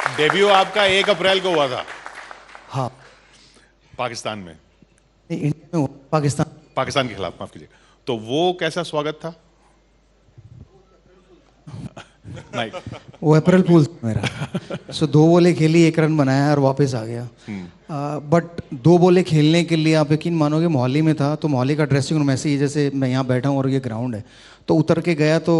Debut आपका 1 अप्रैल को हुआ था हाँ। पाकिस्तान में, नहीं, इंडिया में हुआ, पाकिस्तान। पाकिस्तान के खिलाफ, माफ कीजिए। तो वो कैसा स्वागत था? नहीं, वो अप्रैल फूल मेरा। सो 2 बॉलें खेली, 1 रन बनाया और वापस आ गया। बट 2 बॉलें खेलने के लिए आप यकीन मानोगे, मोहाली में था तो मोहाली का ड्रेसिंग रूम ऐसे ही जैसे मैं यहाँ बैठा हूँ और ये ग्राउंड है। तो उतर के गया तो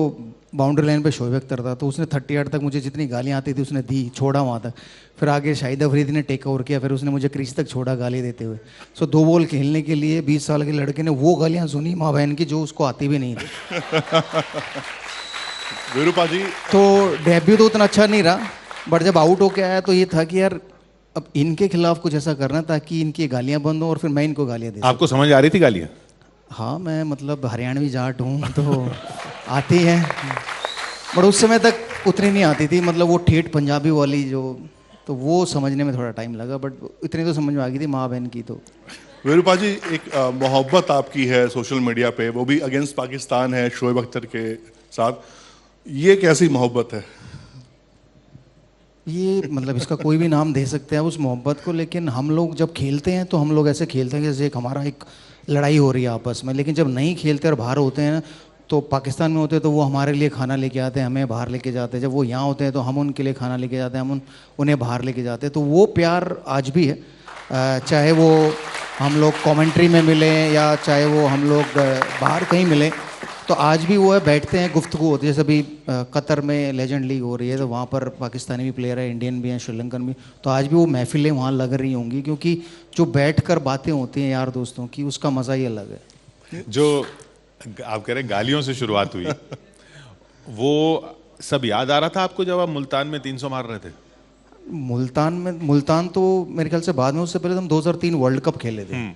बाउंड्री लाइन पे शोएब अख्तर था, तो उसने 38 तक मुझे जितनी गालियाँ आती थी उसने दी, छोड़ा वहाँ तक। फिर आगे शाहिद अफरीदी ने टेक ओवर किया, फिर उसने मुझे क्रीज तक छोड़ा गाली देते हुए। सो 2 बॉल खेलने के लिए 20 साल के लड़के ने वो गालियाँ सुनी माँ बहन की, जो उसको आती भी नहीं थी। विरूपा जी, तो डेब्यू तो उतना अच्छा नहीं रहा, बट जब आउट होके आया तो ये था कि यार अब इनके खिलाफ कुछ ऐसा करना ताकि इनकी गालियां बंद हो और फिर मैं इनको गालियां दे सकूं। आपको समझ आ रही थी गालियां? हाँ, मैं मतलब हरियाणवी जाट हूँ तो आती है, बट उस समय तक उतनी नहीं आती थी, मतलब वो ठेठ पंजाबी वाली जो, तो वो समझने में थोड़ा टाइम लगा, बट इतनी तो समझ में आ गई थी माँ बहन की। तो विरूपा जी, एक मोहब्बत आपकी है सोशल मीडिया पे, वो भी अगेंस्ट पाकिस्तान है शोएब अख्तर के साथ। ये कैसी मोहब्बत है? ये मतलब इसका कोई भी नाम दे सकते हैं उस मोहब्बत को, लेकिन हम लोग जब खेलते हैं तो हम लोग ऐसे खेलते हैं जैसे एक हमारा एक लड़ाई हो रही है आपस में, लेकिन जब नहीं खेलते और बाहर होते हैं ना, तो पाकिस्तान में होते हैं तो वो हमारे लिए खाना लेके आते हैं, हमें बाहर लेके जाते हैं। जब वो यहाँ होते हैं तो हम उनके लिए खाना लेके जाते हैं, हम उन्हें बाहर लेके जाते हैं। तो वो प्यार आज भी है, चाहे वो हम लोग कमेंट्री में मिले या चाहे वो हम लोग बाहर कहीं मिले, तो आज भी वो है, बैठते हैं, गुफ्तगू होती है। जैसे अभी कतर में लेजेंड लीग हो रही है तो वहाँ पर पाकिस्तानी भी प्लेयर है, इंडियन भी हैं, श्रीलंकन भी, तो आज भी वो महफिलें वहाँ लग रही होंगी, क्योंकि जो बैठकर बातें होती हैं यार दोस्तों की, उसका मज़ा ही अलग है। जो आप कह रहे हैं गालियों से शुरुआत हुई, वो सब याद आ रहा था आपको जब आप मुल्तान में 300 मार रहे थे? मुल्तान तो मेरे ख्याल से बाद में, उससे पहले तो हम 2003 वर्ल्ड कप खेले थे,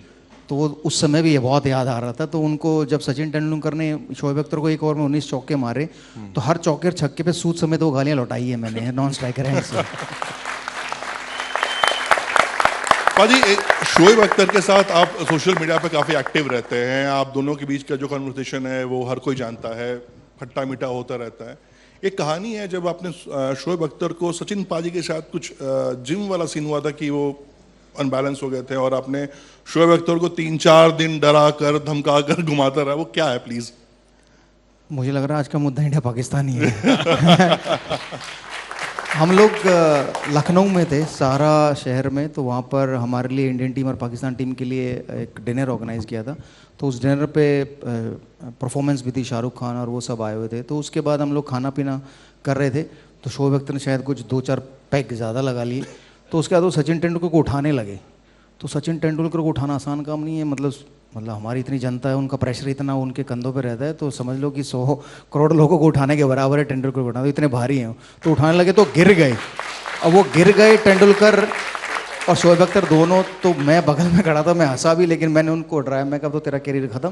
तो वो उस समय भी ये बहुत याद आ रहा था। तो उनको जब सचिन तेंदुलकर ने शोएब अख्तर को 1 ओवर में 19 चौके मारे, तो हर चौके और छक्के पे सूद समेत वो गालियां लौटाई है मैंने, नॉन स्ट्राइकर है इससे। पाजी, शोएब अख्तर के साथ आप सोशल मीडिया पे काफ़ी एक्टिव रहते हैं, आप दोनों के बीच का जो कन्वर्सेशन है वो हर कोई जानता है, खट्टा मीठा होता रहता है। एक कहानी है जब आपने शोएब अख्तर को सचिन पाजी के साथ कुछ जिम वाला सीन हुआ था कि वो अनबैलेंस हो गए थे और आपने शोएब अख्तर को 3-4 दिन डरा कर धमका कर घुमाता रहा, वो क्या है प्लीज? मुझे लग रहा है आज का मुद्दा इंडिया पाकिस्तान ही है। हम लोग लखनऊ में थे, सहारा शहर में, तो वहाँ पर हमारे लिए इंडियन टीम और पाकिस्तान टीम के लिए एक डिनर ऑर्गेनाइज किया था। तो उस डिनर पे परफॉर्मेंस भी थी, शाहरुख खान और वो सब आए हुए थे। तो उसके बाद हम लोग खाना पीना कर रहे थे, तो शोएब अख्तर ने शायद कुछ 2-4 पैग ज़्यादा लगा लिए। तो उसके बाद वो सचिन तेंदुलकर को उठाने लगे। तो सचिन तेंदुलकर को उठाना आसान काम नहीं है, मतलब हमारी इतनी जनता है, उनका प्रेशर इतना उनके कंधों पे रहता है, तो समझ लो कि 100 करोड़ लोगों को उठाने के बराबर है तेंदुलकर को उठाना, तो इतने भारी हैं। तो उठाने लगे तो गिर गए। अब वो गिर गए तेंदुलकर और शोएब अख्तर दोनों, तो मैं बगल में खड़ा था, मैं हंसा भी, लेकिन मैंने उनको डराया। मैं कहा तो तेरा कैरियर ख़त्म,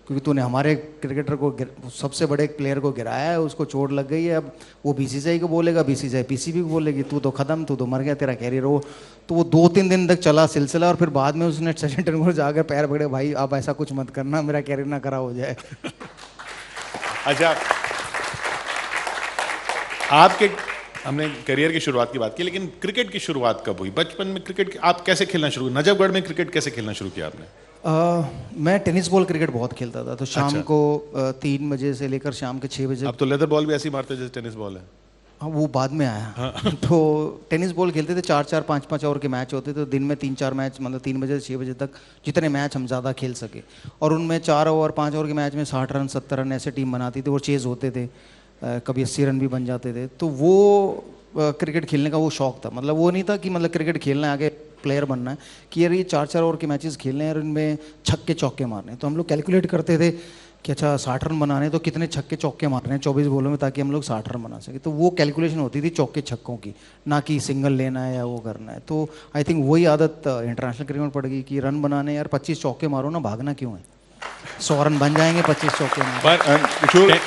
क्योंकि तूने हमारे क्रिकेटर को सबसे बड़े प्लेयर को गिराया है, उसको चोट लग गई है। अब वो बीसीसीआई को बोलेगा, बीसीसीआई पीसीबी को बोलेगी तू तो ख़त्म, तू तो मर गया, तेरा कैरियर हो। तो वो 2-3 दिन तक चला सिलसिला, और फिर बाद में उसने सचिन तेंदुलकर जाकर पैर पकड़े, भाई आप ऐसा कुछ मत करना, मेरा कैरियर ना खराब हो जाए। अच्छा, आपके हमने करियर की शुरुआत की बात की, लेकिन क्रिकेट की शुरुआत कब हुई? बचपन में क्रिकेट आप कैसे खेलना शुरू, नजफगढ़ में क्रिकेट कैसे खेलना शुरू किया आपने? मैं टेनिस बॉल क्रिकेट बहुत खेलता था, तो शाम अच्छा। को 3 बजे से लेकर शाम के 6 बजे। अब तो लेदर बॉल भी ऐसी मारते जैसे टेनिस बॉल है। हाँ, वो बाद में आया। हाँ। तो टेनिस बॉल खेलते थे, 4-4 5-5 ओवर के मैच होते थे, तो दिन में 3-4 मैच, मतलब 3 बजे से 6 बजे तक जितने मैच हम ज़्यादा खेल सके। और उनमें 4 ओवर 5 ओवर के मैच में 60 रन 70 रन ऐसे टीम बनाती थी, और चेज़ होते थे, कभी 80 रन भी बन जाते थे। तो वो क्रिकेट खेलने का वो शौक था, मतलब वो नहीं था कि मतलब क्रिकेट खेलना है, आगे प्लेयर बनना है, कि यार ये 4-4 ओवर के मैचेस खेलने हैं और इनमें छक्के चौके मारने हैं। तो हम लोग कैलकुलेट करते थे कि अच्छा 60 रन बनाने, तो कितने छक्के चौके मारने हैं 24 बॉलों में, ताकि हम लोग 60 रन बना सके। तो वो कैलकुलेशन होती थी चौके छक्कों की, ना कि सिंगल लेना है या वो करना है। तो आई थिंक वही आदत इंटरनेशनल क्रिकेट में पड़ गई कि रन बनाने, यार 25 चौके मारो ना, भागना क्यों है, 100 रन बन जाएंगे 25 चौके में। पर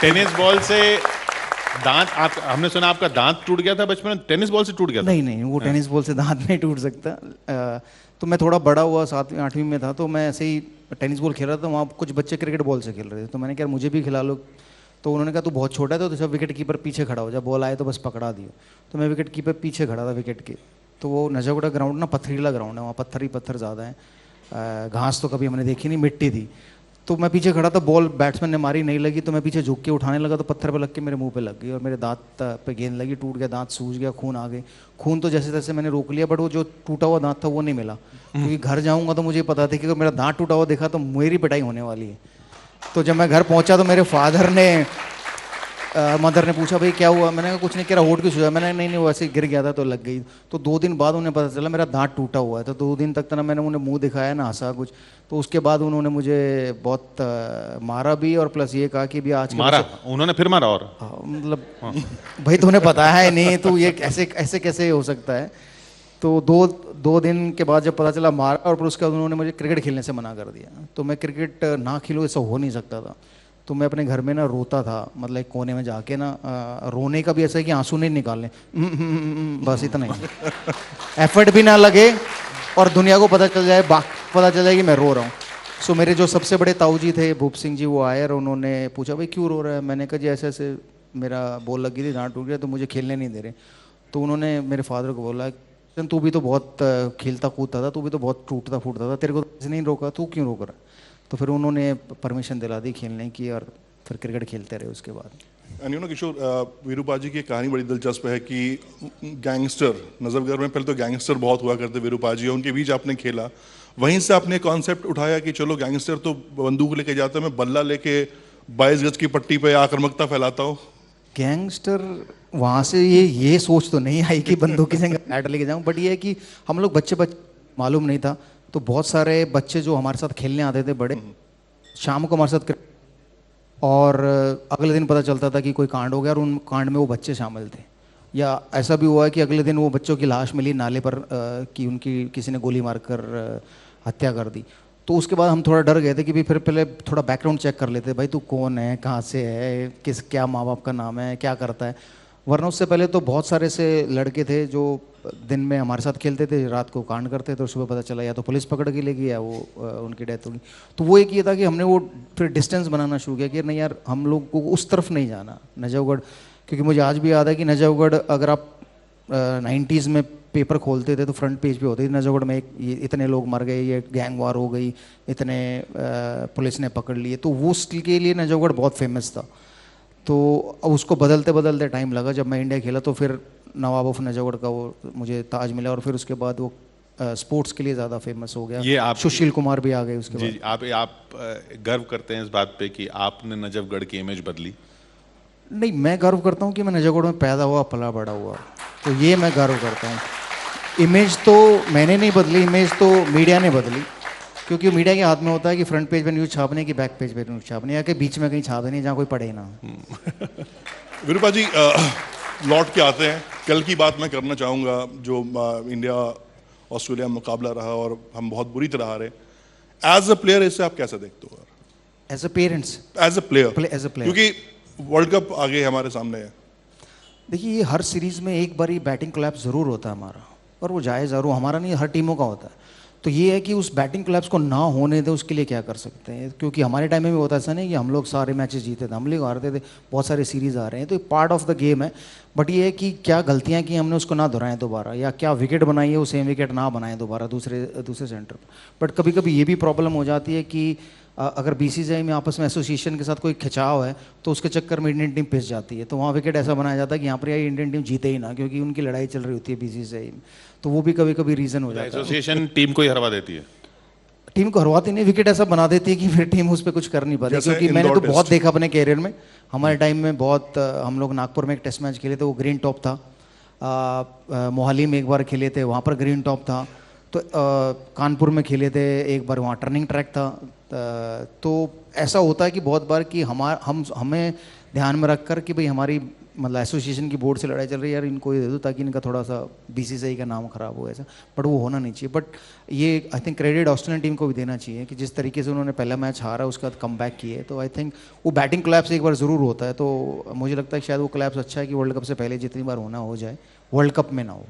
टेनिस बॉल से दांत, आप हमने सुना आपका दांत टूट गया था बचपन में, टेनिस बॉल से टूट गया था? नहीं, वो टेनिस बॉल से दांत नहीं टूट सकता। तो मैं थोड़ा बड़ा हुआ, 7वीं 8वीं में था, तो मैं ऐसे ही टेनिस बॉल खेल रहा था, वहाँ कुछ बच्चे क्रिकेट बॉल से खेल रहे थे, तो मैंने कहा मुझे भी खिला लो। तो उन्होंने कहा तू बहुत छोटा है तो सब विकेट कीपर पीछे खड़ा हो जा, बॉल आए तो बस पकड़ा दियो। तो मैं विकेट कीपर पीछे खड़ा था विकेट के। तो वो नजागुड़ा ग्राउंड ना पथरीला ग्राउंड है, वहाँ पत्थर ही पत्थर ज़्यादा है, घास तो कभी हमने देखी नहीं, मिट्टी थी। तो मैं पीछे खड़ा था, बॉल बैट्समैन ने मारी नहीं लगी, तो मैं पीछे झुक के उठाने लगा तो पत्थर पे लग के मेरे मुंह पे लग गई और मेरे दांत पे गेंद लगी, टूट गया दांत, सूज गया, खून आ गई। खून तो जैसे तैसे मैंने रोक लिया, बट वो जो टूटा हुआ दांत था वो नहीं मिला, क्योंकि घर जाऊंगा तो मुझे पता था कि अगर मेरा दांत टूटा हुआ देखा तो मेरी पिटाई होने वाली है। तो जब मैं घर पहुंचा तो मेरे फादर ने मदर ने पूछा भाई क्या हुआ, मैंने कहा कुछ नहीं, कह रहा होट क्यों सूजा, मैंने नहीं नहीं वो ऐसे गिर गया था तो लग गई। तो 2 दिन बाद उन्हें पता चला मेरा दांत टूटा हुआ है। तो 2 दिन तक तो ना मैंने उन्हें मुंह दिखाया ना हंसा कुछ। तो उसके बाद उन्होंने मुझे बहुत मारा भी, और प्लस ये कहा कि भी आज के मारा उन्होंने फिर मारा और मतलब भाई तुम्हें पता है नहीं तो ये ऐसे ऐसे कैसे हो सकता है। तो दो दिन के बाद जब पता चला मारा, और फिर उसके बाद उन्होंने मुझे क्रिकेट खेलने से मना कर दिया। तो मैं क्रिकेट ना खेलूँ ऐसा हो नहीं सकता था। तो मैं अपने घर में ना रोता था, मतलब एक कोने में जाके ना रोने का भी ऐसा है कि आंसू नहीं निकालने, बस इतना ही, एफर्ट भी ना लगे और दुनिया को पता चल जाए, पता चल जाए कि मैं रो रहा हूँ। सो मेरे जो सबसे बड़े ताऊ जी थे भूप सिंह जी, वो आए और उन्होंने पूछा भाई क्यों रो रहा है। मैंने कहा जी ऐसे ऐसे मेरा बॉल लगी थी, दांत टूट गया तो मुझे खेलने नहीं दे रहे। तो उन्होंने मेरे फादर को बोला तू भी तो बहुत खेलता कूदता था, तू भी तो बहुत टूटता फूटता था, तेरे को तो नहीं रोका, तू क्यों रोक रहा। तो फिर उन्होंने परमिशन दिला दी खेलने की, और फिर क्रिकेट खेलते रहे उसके बाद। एंड यू नो किशोर, वीरूपा जी की कहानी बड़ी दिलचस्प है कि गैंगस्टर, नजफगढ़ में पहले तो गैंगस्टर बहुत हुआ करते वीरूपा जी, उनके बीच आपने खेला, वहीं से आपने कॉन्सेप्ट उठाया कि चलो गैंगस्टर तो बंदूक लेके जाता है, मैं बल्ला लेके 22 गज की पट्टी पे आक्रामकता फैलाता हूँ। गैंगस्टर वहाँ से ये सोच तो नहीं आई कि बंदूक से बैट लेके जाऊँ, बट ये है कि हम लोग बच्चे मालूम नहीं था, तो बहुत सारे बच्चे जो हमारे साथ खेलने आते थे बड़े, शाम को हमारे साथ, और अगले दिन पता चलता था कि कोई कांड हो गया और उन कांड में वो बच्चे शामिल थे। या ऐसा भी हुआ है कि अगले दिन वो बच्चों की लाश मिली नाले पर, कि उनकी किसी ने गोली मारकर हत्या कर दी। तो उसके बाद हम थोड़ा डर गए थे कि भी फिर पहले थोड़ा बैकग्राउंड चेक कर लेते, भाई तू कौन है, कहाँ से है, क्या माँ बाप का नाम है, क्या करता है। वरना उससे पहले तो बहुत सारे से लड़के थे जो दिन में हमारे साथ खेलते थे, रात को कांड करते थे, और सुबह पता चला या तो पुलिस पकड़ के ले गई या वो उनकी डेथ होगी। तो वो एक ये था कि हमने वो फिर डिस्टेंस बनाना शुरू किया कि नहीं यार हम लोग को उस तरफ नहीं जाना नजफगढ़। क्योंकि मुझे आज भी याद है कि नजफगढ़ अगर आप 90s में पेपर खोलते थे तो फ्रंट पेज पे होते थे नजफगढ़ में इतने लोग मर गए, ये गैंग वार हो गई, इतने पुलिस ने पकड़ लिए। तो वो उसके लिए नजफगढ़ बहुत फेमस था। तो अब उसको बदलते बदलते टाइम लगा। जब मैं इंडिया खेला तो फिर नवाब ऑफ नजफगढ़ का वो मुझे ताज मिला, और फिर उसके बाद वो स्पोर्ट्स के लिए ज़्यादा फेमस हो गया। ये आप सुशील कुमार भी आ गए उसके जी, बाद। जी आप गर्व करते हैं इस बात पे कि आपने नजफगढ़ की इमेज बदली? नहीं, मैं गर्व करता हूँ कि मैं नजफगढ़ में पैदा हुआ, पला बड़ा हुआ, तो ये मैं गर्व करता हूँ। इमेज तो मैंने नहीं बदली, इमेज तो मीडिया ने बदली, क्योंकि मीडिया के हाथ में होता है कि फ्रंट पेज पे न्यूज़ छापने की, बैक पेज पे न्यूज़ छापने, या कि बीच में कहीं छाप देनी जहाँ कोई पढ़े ना। वीरूपा जी लौट के आते हैं, कल की बात मैं करना चाहूँगा जो इंडिया ऑस्ट्रेलिया मुकाबला रहा और हम बहुत बुरी तरह हारे। एज अ प्लेयर इसे आप कैसे देखते हो? As a parents, as a player, as a player, क्योंकि वर्ल्ड कप आगे हमारे सामने है। देखिए ये हर सीरीज में एक बार ही बैटिंग कोलैप्स ज़रूर होता है हमारा, और वो जायज़ ज़रूर, हमारा नहीं हर टीमों का होता है। तो ये है कि उस बैटिंग कोलैप्स को ना होने दे, उसके लिए क्या कर सकते हैं। क्योंकि हमारे टाइम में भी होता ऐसा नहीं कि हम लोग सारे मैचेस जीते थे, हम लोग हारते थे, बहुत सारे सीरीज़ आ रहे हैं, तो पार्ट ऑफ द गेम है। बट ये है कि क्या गलतियाँ की हमने उसको ना दोहराएं दोबारा, या क्या विकेट बनाई है वो सेम विकेट ना बनाएं दोबारा दूसरे सेंटर पर। बट कभी कभी ये भी प्रॉब्लम हो जाती है कि अगर बीसीसीआई में आपस में एसोसिएशन के साथ कोई खिंचाव है तो उसके चक्कर में इंडियन टीम पिस जाती है, तो वहाँ विकेट ऐसा बनाया जाता है कि यहाँ पर यार इंडियन टीम जीते ही ना, क्योंकि उनकी लड़ाई चल रही होती है बीसीसीआई में। तो वो भी कभी कभी रीज़न हो जाता है। एसोसिएशन टीम को ही हरवा देती है, टीम को हरवाती नहीं, विकेट ऐसा बना देती है कि फिर टीम उस पर कुछ कर नहीं पाती। क्योंकि मैंने तो बहुत देखा अपने कैरियर में, हमारे टाइम में बहुत, हम लोग नागपुर में एक टेस्ट मैच खेले थे, वो ग्रीन टॉप था। मोहाली में एक बार खेले थे, वहाँ पर ग्रीन टॉप था। तो कानपुर में खेले थे एक बार, वहाँ टर्निंग ट्रैक था। तो ऐसा होता है कि बहुत बार कि हमें ध्यान में रख कर कि भाई हमारी मतलब एसोसिएशन की बोर्ड से लड़ाई चल रही है, यार इनको ये दे दो ताकि इनका थोड़ा सा बीसीसीआई का नाम खराब हो, ऐसा। बट वो होना नहीं चाहिए। बट ये I think credit Australian team को भी देना चाहिए कि जिस तरीके से उन्होंने पहला मैच हारा उसके बाद कम बैक किए, तो आई थिंक वो बैटिंग कोलैप्स एक बार ज़रूर होता है। तो मुझे लगता है कि शायद वो कोलैप्स अच्छा है कि वर्ल्ड कप से पहले जितनी बार होना हो जाए, वर्ल्ड कप में ना हो।